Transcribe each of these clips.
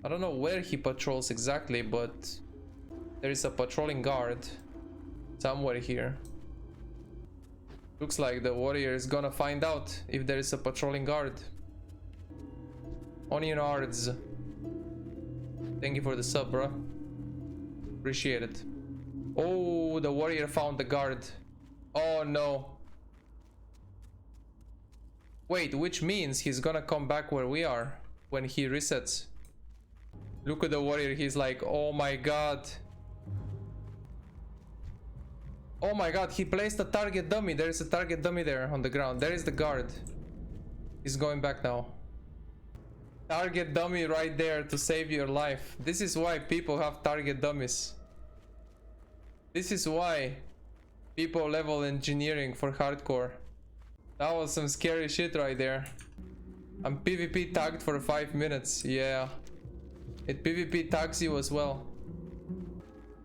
I don't know where he patrols exactly, but there is a patrolling guard somewhere here. Looks like the warrior is gonna find out if there is a patrolling guard. Onion Ards. Thank you for the sub, bro. Appreciate it. Oh, the warrior found the guard. Oh no. Wait, which means he's gonna come back where we are when he resets. Look at the warrior, he's like, oh my god. Oh my god, he placed a target dummy. There is a target dummy there on the ground. There is the guard. He's going back now. Target dummy right there to save your life. This is why people have target dummies. This is why people level engineering for hardcore. That was some scary shit right there. I'm PvP tagged for 5 minutes. Yeah. It PvP tags you as well.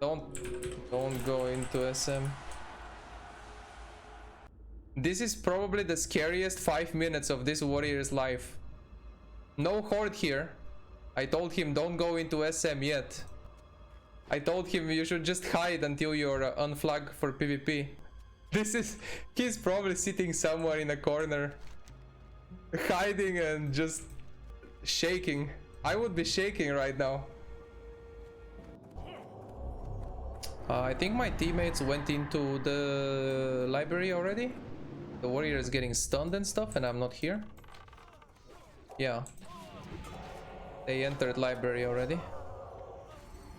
Don't go into SM. This is probably the scariest 5 minutes of this warrior's life. No horde here. I told him don't go into SM yet. I told him you should just hide until you're unflagged for PvP. He's probably sitting somewhere in a corner, hiding and just shaking. I would be shaking right now. I think my teammates went into the library already. The warrior is getting stunned and stuff, and I'm not here. Yeah. They entered library already.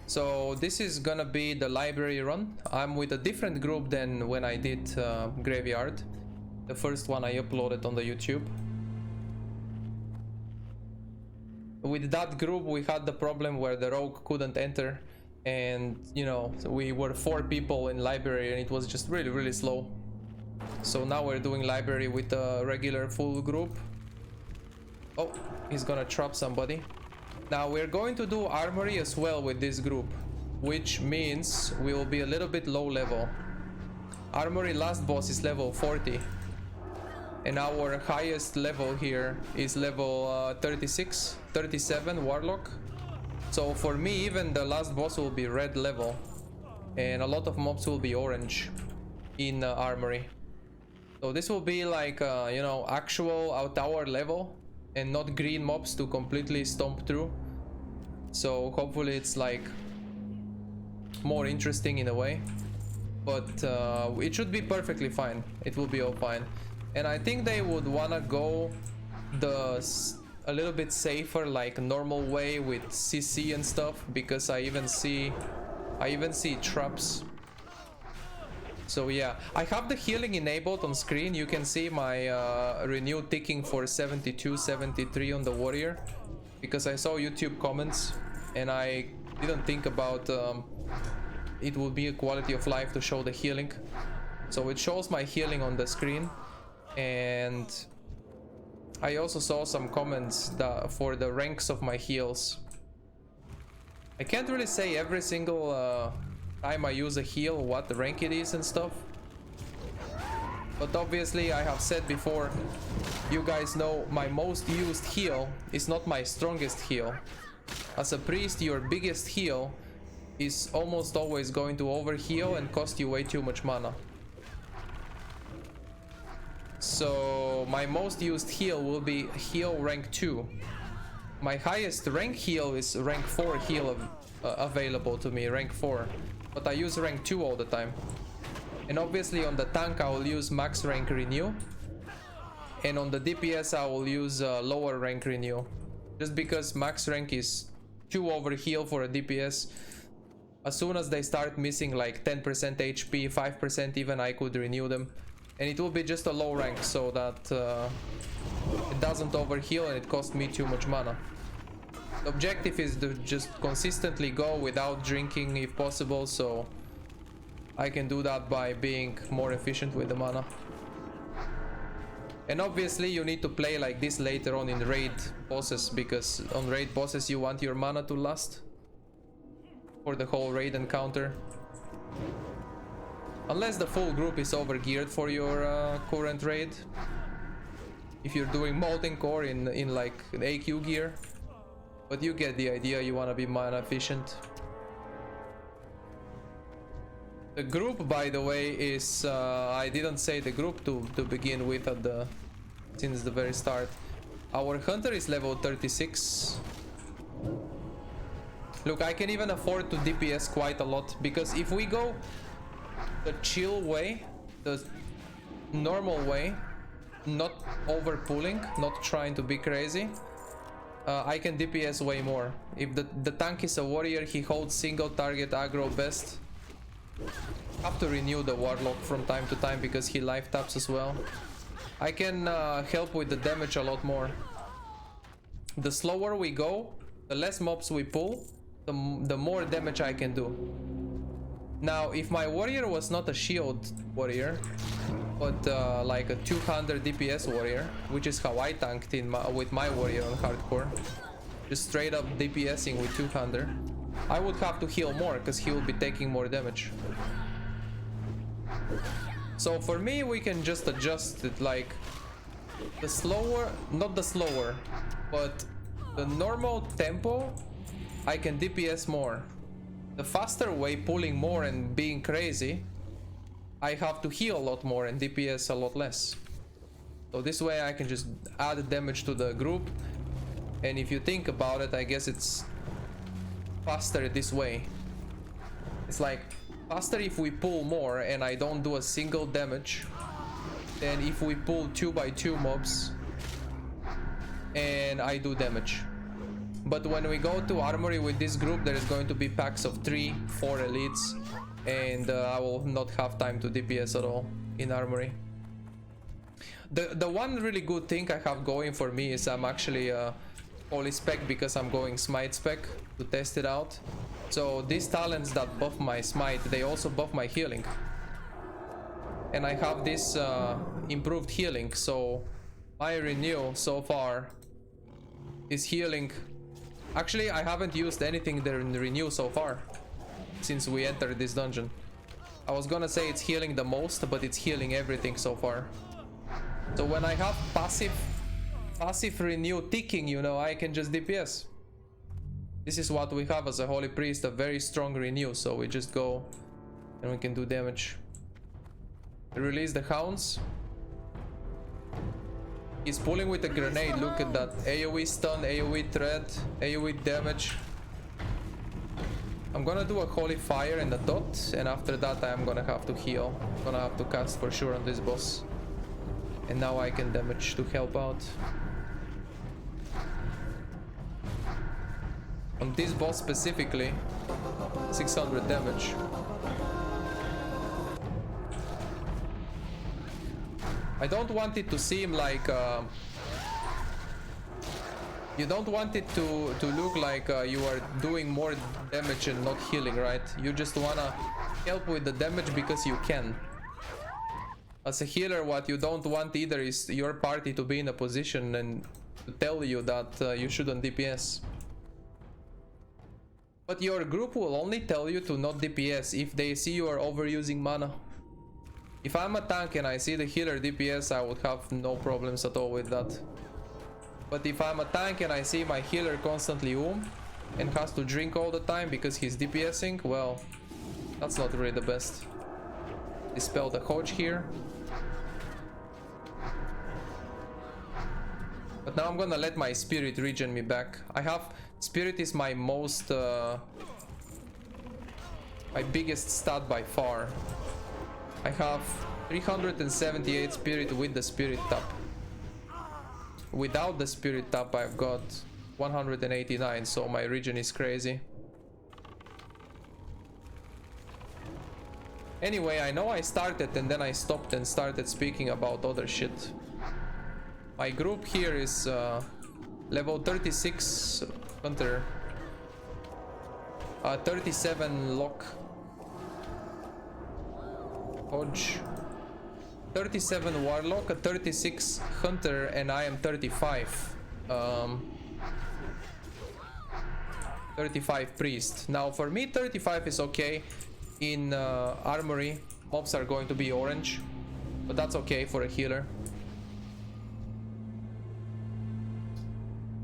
So this is gonna be the library run. I'm with a different group than when I did Graveyard. The first one I uploaded on the YouTube. With that group we had the problem where the rogue couldn't enter. And, you know, we were 4 people in library and it was just really slow. So now we're doing library with a regular full group. Oh, he's gonna trap somebody. Now we're going to do armory as well with this group, which means we will be a little bit low level. Armory last boss is level 40. And our highest level here is level 36, 37 Warlock. So for me, even the last boss will be red level. And a lot of mobs will be orange in armory. So this will be like, you know, actual tower level. And not green mobs to completely stomp through. So hopefully it's like more interesting in a way. But it should be perfectly fine. It will be all fine. And I think they would wanna go a little bit safer, like normal way with CC and stuff, because I even see traps. So yeah, I have the healing enabled on screen. You can see my renew ticking for 72, 73 on the warrior, because I saw YouTube comments and I didn't think about it would be a quality of life to show the healing. So it shows my healing on the screen. And I also saw some comments for the ranks of my heals. I can't really say every single time I use a heal what the rank it is and stuff, but obviously I have said before, you guys know my most used heal is not my strongest heal. As a priest, your biggest heal is almost always going to overheal and cost you way too much mana. So my most used heal will be heal rank 2. My highest rank heal is rank 4 heal available to me, rank 4. But I use rank 2 all the time. And obviously on the tank I will use max rank renew. And on the DPS I will use lower rank renew. Just because max rank is 2 over heal for a DPS. As soon as they start missing like 10% HP, 5% even, I could renew them. And it will be just a low rank so that it doesn't overheal and it costs me too much mana. The objective is to just consistently go without drinking if possible, so I can do that by being more efficient with the mana. And obviously you need to play like this later on in raid bosses, because on raid bosses you want your mana to last for the whole raid encounter. Unless the full group is overgeared for your current raid. If you're doing molten core in like AQ gear. But you get the idea, you want to be mana efficient. The group, by the way, is I didn't say the group to begin with at the since the very start. Our hunter is level 36. Look, I can even afford to DPS quite a lot, because if we go the chill way, the normal way, not over pulling, not trying to be crazy, I can DPS way more. If the tank is a warrior, he holds single target aggro best. Have to renew the warlock from time to time because he life taps as well. I can help with the damage a lot more. The slower we go, the less mobs we pull, the more damage I can do. Now, if my warrior was not a shield warrior, but like a 200 DPS warrior, which is how I tanked with my warrior on hardcore, just straight up DPSing with 200, I would have to heal more because he will be taking more damage. So for me, we can just adjust it, like the slower, not the slower, but the normal tempo, I can DPS more. The faster way, pulling more and being crazy, I have to heal a lot more and DPS a lot less. So this way I can just add damage to the group, and if you think about it, I guess it's faster this way. It's like faster if we pull more and I don't do a single damage than if we pull 2 by 2 mobs and I do damage. But when we go to armory with this group, there is going to be packs of 3, 4 elites, and I will not have time to DPS at all in armory. The one really good thing I have going for me is I'm actually holy spec because I'm going smite spec to test it out. So these talents that buff my smite, they also buff my healing. And I have this improved healing, so my renew so far is healing. Actually, I haven't used anything there in the renew so far since we entered this dungeon. I was gonna say it's healing the most, but it's healing everything so far. So when I have passive renew ticking, you know, I can just DPS. This is what we have as a holy priest, a very strong renew, so we just go and we can do damage. Release the hounds. He's pulling with a grenade, look at that. AoE stun, AoE threat, AoE damage. I'm gonna do a holy fire and a dot, and after that I'm gonna have to heal. I'm gonna have to cast for sure on this boss. And now I can damage to help out. On this boss specifically, 600 damage. I don't want it to seem like you don't want it to look like you are doing more damage and not healing, right? You just wanna help with the damage because you can. As a healer, what you don't want either is your party to be in a position and to tell you that you shouldn't DPS. But your group will only tell you to not DPS if they see you are overusing mana. If I'm a tank and I see the healer DPS, I would have no problems at all with that. But if I'm a tank and I see my healer constantly and has to drink all the time because he's DPSing, well, that's not really the best. Dispel the Hodge here. But now I'm gonna let my spirit regen me back. I have... Spirit is my most... my biggest stat by far. I have 378 spirit with the spirit tap. Without the spirit tap I've got 189, so my regen is crazy. Anyway, I know I started and then I stopped and started speaking about other shit. My group here is level 36 hunter, 37 lock, Hodge, 37 warlock, a 36 hunter, and I am 35. 35 priest. Now for me 35 is okay. In armory mobs are going to be orange, but that's okay for a healer.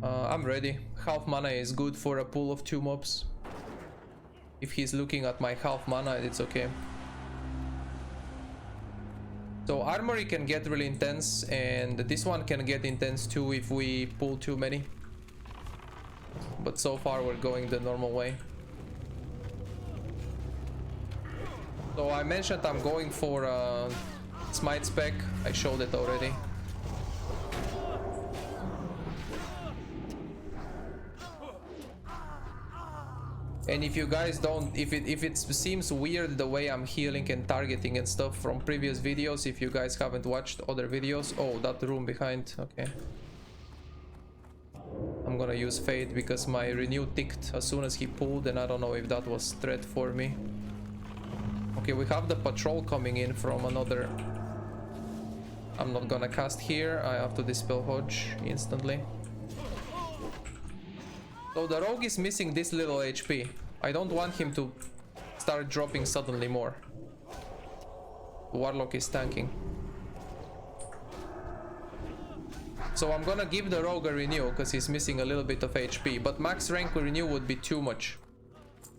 I'm ready. half mana is good for a pool of 2 mobs. If he's looking at my half mana, it's okay. So armory can get really intense, and this one can get intense too if we pull too many. But so far we're going the normal way. So I mentioned I'm going for smite spec. I showed it already. And if you guys don't, if it seems weird the way I'm healing and targeting and stuff from previous videos, if you guys haven't watched other videos, oh, that room behind, okay. I'm gonna use Fade because my renew ticked as soon as he pulled, and I don't know if that was threat for me. Okay, we have the patrol coming in from another. I'm not gonna cast here, I have to dispel Hodge instantly. So the rogue is missing this little HP. I don't want him to start dropping suddenly more. Warlock is tanking. So I'm gonna give the rogue a renew because he's missing a little bit of HP. But max rank renew would be too much.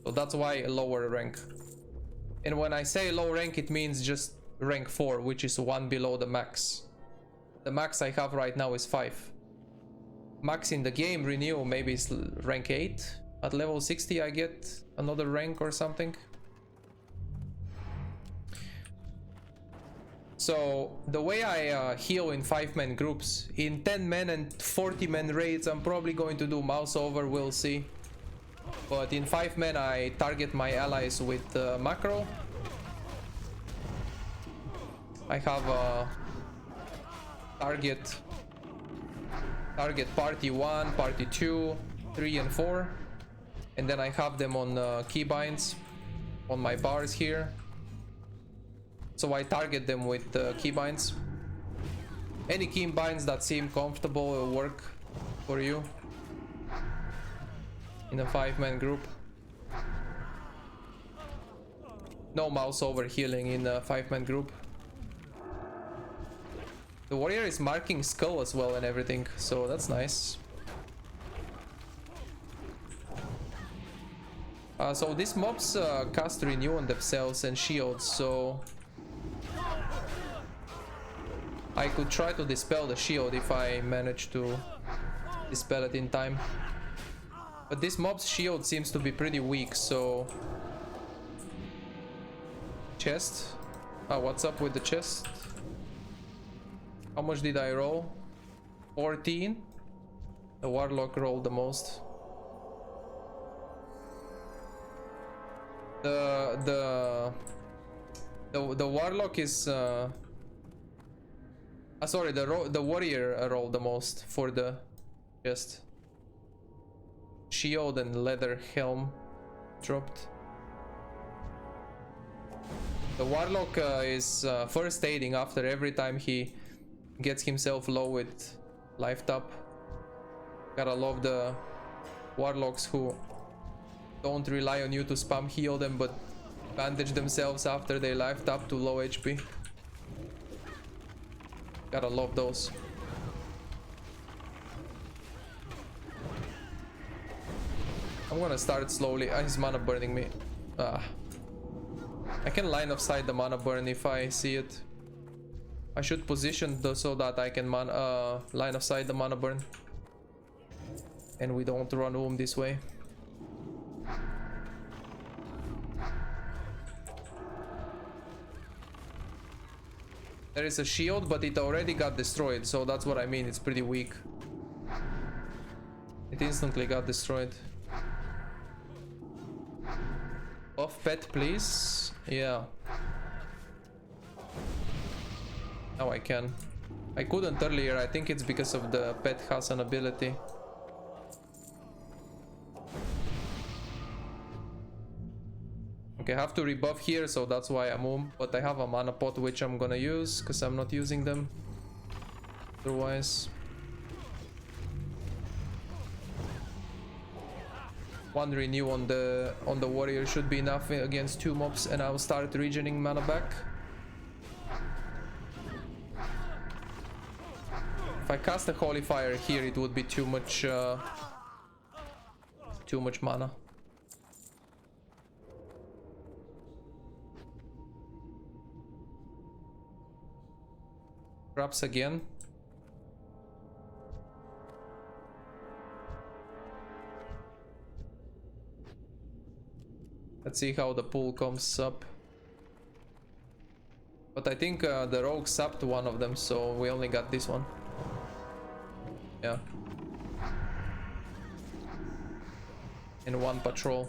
So that's why a lower rank. And when I say low rank, it means just rank 4, which is 1 below the max. The max I have right now is 5. Max in the game renew maybe is rank 8. At level 60 I get another rank or something. So the way I heal in 5-man groups, in 10-man and 40-man raids, I'm probably going to do mouse over, we'll see. But in 5-man I target my allies with macro. I have a target party 1, party 2, 3 and 4, and then I have them on keybinds on my bars here, so I target them with keybinds. Any keybinds that seem comfortable will work for you in a 5-man group. No mouse over healing in a 5-man group. The warrior is marking skull as well and everything, so that's nice. So these mobs cast renew on themselves and shields, so I could try to dispel the shield if I manage to dispel it in time. But this mob's shield seems to be pretty weak, so... Chest? What's up with the chest? How much did I roll? 14. The warlock rolled the most. The warlock is sorry, the warrior rolled the most for the chest. Shield and leather helm dropped. The warlock is first aiding after every time he gets himself low with life tap. Gotta love the warlocks who don't rely on you to spam heal them, but bandage themselves after they life tap to low HP. Gotta love those. I'm gonna start slowly. His mana burning me. I can line of sight the mana burn if I see it. I should position so that I can line of sight the mana burn. And we don't run home this way. There is a shield, but it already got destroyed, so that's what I mean, it's pretty weak. It instantly got destroyed. Off pet, please. Yeah. Now I can. I couldn't earlier, I think it's because of the pet has an ability. Okay, I have to rebuff here, so that's why I'm home. But I have a mana pot which I'm gonna use, because I'm not using them otherwise. One renew on the warrior should be enough against 2 mobs, and I'll start regening mana back. If I cast a holy fire here, it would be too much too much mana. Traps again. Let's see how the pool comes up. But I think the rogue sapped one of them, so we only got this one. Yeah. In one patrol.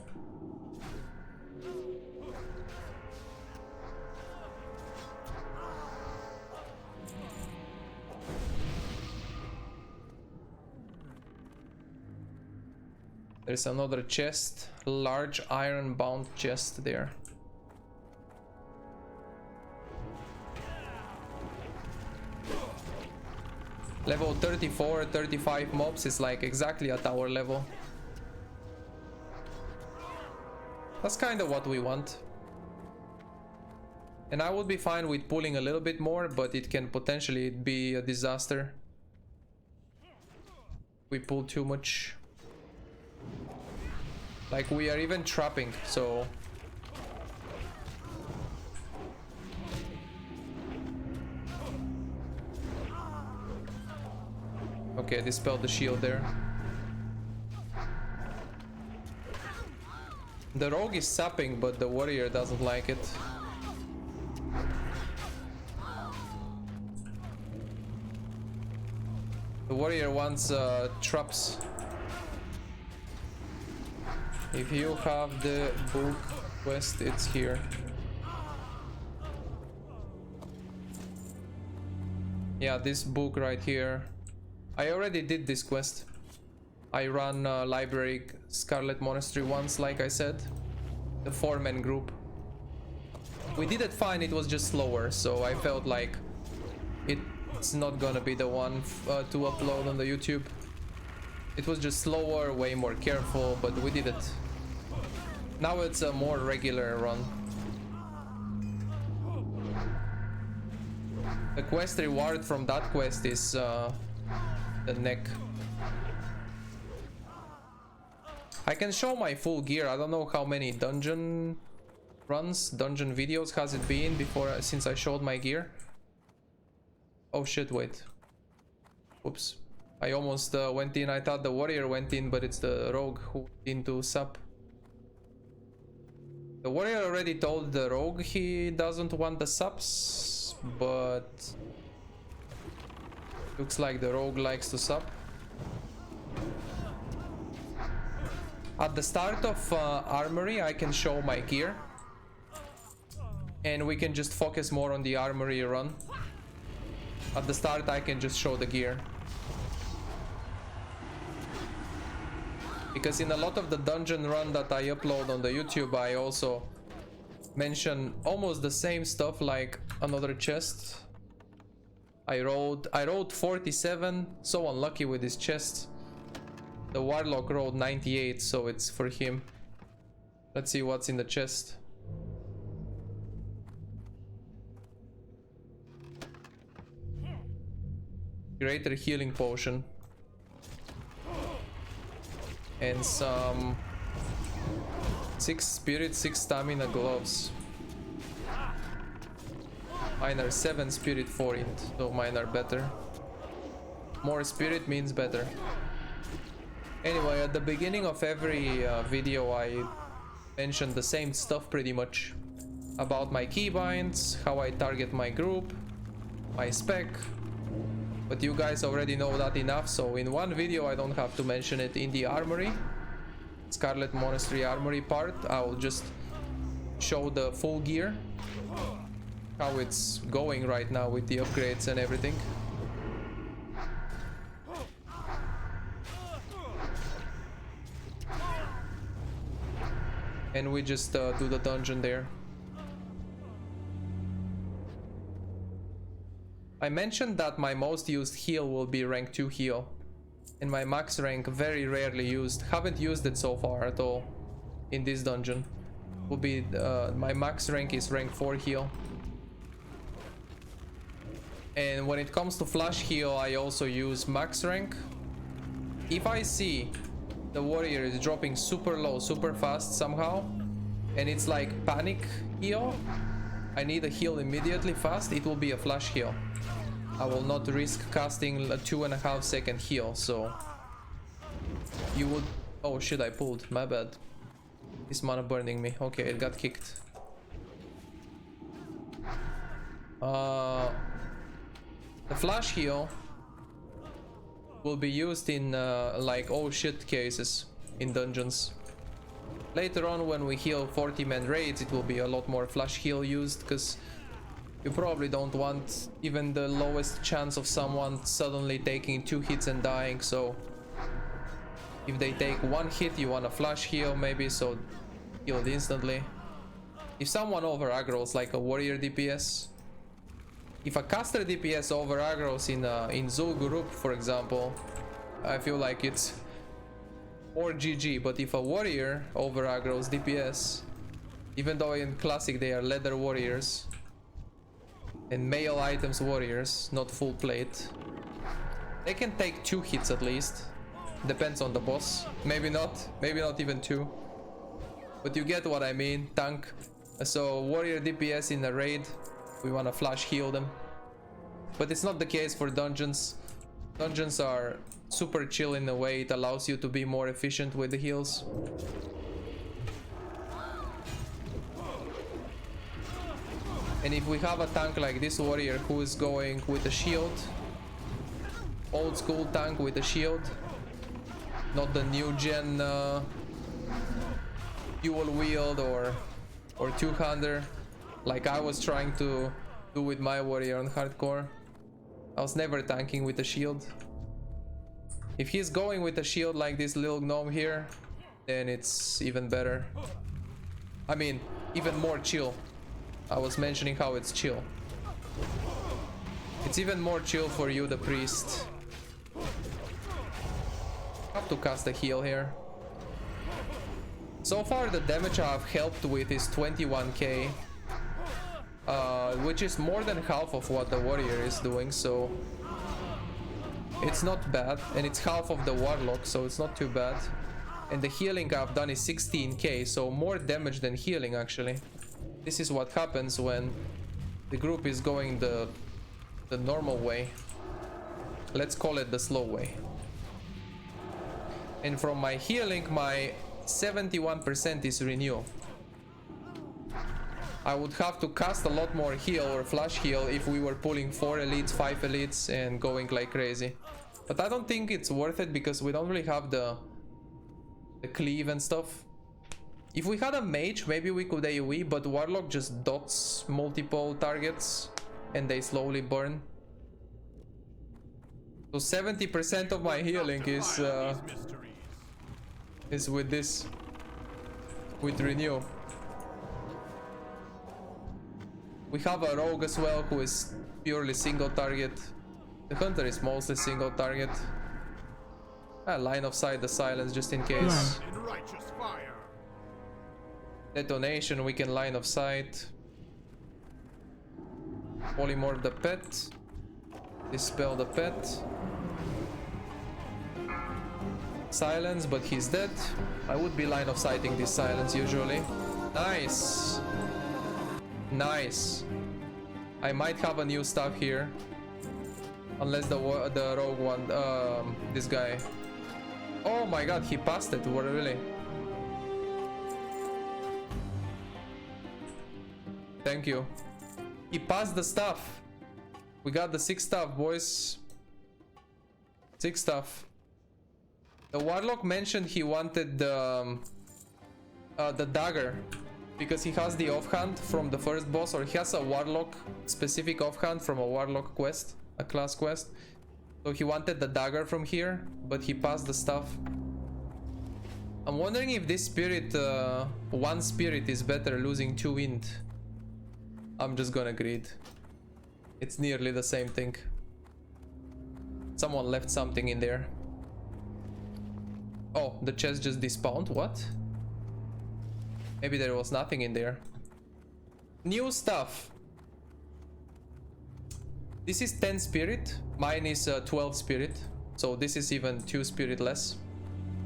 There's another chest, large iron bound chest there. Level 34, 35 mobs is like exactly at our level. That's kind of what we want. And I would be fine with pulling a little bit more, but it can potentially be a disaster. We pull too much. Like we are even trapping, so... Okay, dispel the shield there. The rogue is sapping, but the warrior doesn't like it. The warrior wants traps. If you have the book quest, it's here. Yeah, this book right here. I already did this quest. I run library Scarlet Monastery once, like I said. The 4-man group. We did it fine, it was just slower, so I felt like it's not gonna be the one to upload on the YouTube. It was just slower, way more careful, but we did it. Now it's a more regular run. The quest reward from that quest is the neck. I can show my full gear. I don't know how many dungeon runs, dungeon videos has it been before since I showed my gear. Oh shit, wait. Oops. I almost went in. I thought the warrior went in, but it's the rogue who went into sub. The warrior already told the rogue he doesn't want the subs, but looks like the rogue likes to sub. At the start of armory, I can show my gear, and we can just focus more on the armory run. At the start, I can just show the gear. Because in a lot of the dungeon run that I upload on the YouTube, I also mention almost the same stuff, like another chest. I rolled 47, so unlucky with this chest. The warlock rolled 98, so it's for him. Let's see what's in the chest. Greater healing potion. And some 6 spirit, 6 stamina gloves. Mine are 7 spirit, 4 int, so mine are better. More spirit means better. Anyway, at the beginning of every video I mention the same stuff pretty much. About my keybinds, how I target my group, my spec. But you guys already know that enough, so in one video I don't have to mention it. In the armory, Scarlet Monastery armory part, I will just show the full gear, how it's going right now with the upgrades and everything. And we just do the dungeon there. I mentioned that my most used heal will be rank 2 heal, and my max rank very rarely used. Haven't used it so far at all in this dungeon. Will be my max rank is rank 4 heal. And when it comes to flash heal, I also use max rank. If I see the warrior is dropping super low, super fast somehow, and it's like panic heal. I need a heal immediately fast. It will be a flash heal. I will not risk casting a 2.5 second heal, so you would... Oh shit, I pulled, my bad. This mana burning me. Okay, it got kicked. The flash heal will be used in like oh shit cases in dungeons. Later on when we heal 40-man raids, it will be a lot more flash heal used, because you probably don't want even the lowest chance of someone suddenly taking 2 hits and dying, so if they take 1 hit you want a flash heal maybe, so healed instantly. If someone over aggroes like a warrior DPS, if a caster DPS over aggroes in Zul group for example, I feel like it's or GG, but if a warrior over aggroes DPS, even though in classic they are leather warriors and male items warriors, not full plate, they can take 2 hits at least. Depends on the boss. Maybe not even 2. But you get what I mean, tank. So warrior DPS in a raid, we wanna flash heal them. But it's not the case for dungeons. Dungeons are super chill in a way, it allows you to be more efficient with the heals. And if we have a tank like this warrior who is going with a shield, old school tank with a shield, not the new gen dual wield or two-hander like I was trying to do with my warrior on hardcore. I was never tanking with a shield. If he's going with a shield like this little gnome here, then it's even better. I mean, even more chill. I was mentioning how it's chill. It's even more chill for you, the priest. Have to cast a heal here. So far the damage I've helped with is 21k, which is more than half of what the warrior is doing, so it's not bad, and it's half of the warlock, so it's not too bad. And the healing I've done is 16k, so more damage than healing actually. This is what happens when the group is going the normal way. Let's call it the slow way. And from my healing, my 71% is renew. I would have to cast a lot more heal or flash heal if we were pulling 4 elites, 5 elites and going like crazy. But I don't think it's worth it because we don't really have the cleave and stuff. If we had a mage, maybe we could AoE, but warlock just dots multiple targets and they slowly burn. So 70% of my healing is with this, with renew. We have a rogue as well who is purely single target. The hunter is mostly single target. Line of sight the silence just in case. Detonation, we can line of sight. Polymorph the pet. Dispel the pet. Silence, but he's dead. I would be line of sighting this silence usually. Nice. Nice. I might have a new stuff here. Unless the rogue one, this guy. Oh my god, he passed it, what really? Thank you. He passed the stuff. We got the 6 stuff, boys. 6 stuff. The warlock mentioned he wanted the dagger because he has the offhand from the first boss, or he has a warlock specific offhand from a warlock quest, a class quest. So he wanted the dagger from here, but he passed the stuff. I'm wondering if this spirit, 1 spirit is better losing 2 int. I'm just gonna greed. It's nearly the same thing. Someone left something in there. Oh, the chest just despawned? What? Maybe there was nothing in there. New stuff. This is 10 spirit. Mine is 12 spirit. So this is even 2 spirit less.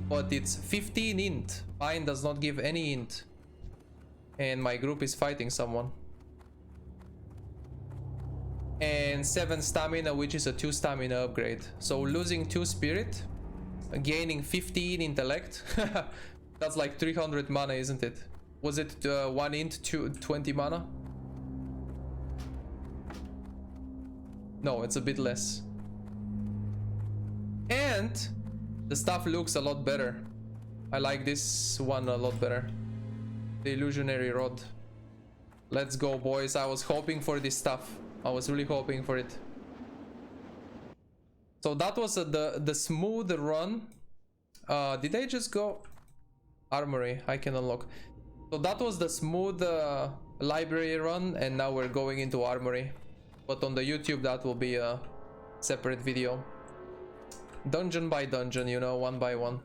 but it's 15 int. Mine does not give any int. And my group is fighting someone. And 7 stamina, which is a 2 stamina upgrade. So losing 2 spirit, gaining 15 intellect. That's like 300 mana, isn't it? Was it 1 int, 20 mana? No, it's a bit less. And the stuff looks a lot better. I like this one a lot better. The illusionary rod. Let's go, boys. I was hoping for this stuff. I was really hoping for it. So that was the smooth run. Did I just go? Armory, I can unlock. So that was the smooth library run, and now we're going into armory. But on the YouTube, that will be a separate video. Dungeon by dungeon, you know, one by one.